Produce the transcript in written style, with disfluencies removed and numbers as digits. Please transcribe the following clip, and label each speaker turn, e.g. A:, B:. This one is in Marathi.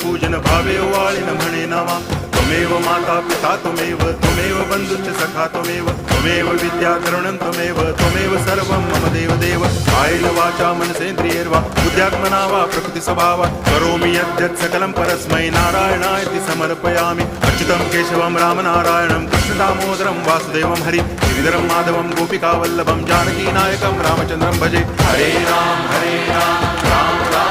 A: पूजन भावे वाळिन म्हणे नावा त्वमेव माता पिता त्वमेव बंधुश्च सखा त्वमेव विद्या तरुणं त्वमेव सर्वं मम देव कायेन वाचा मनसेन्द्रियैर्वा बुद्ध्यात्मना वा प्रकृति स्वभावात् करोमि यद्यत् सकलं परस्मै नारायणायति समर्पयामि अच्युतं केशवं रामनारायणं कृष्णदामोदरं वासुदेवं हरि गिरिधरं माधवं गोपिकावल्लभं जानकीनायकं रामचन्द्रं भजे हरे राम राम राम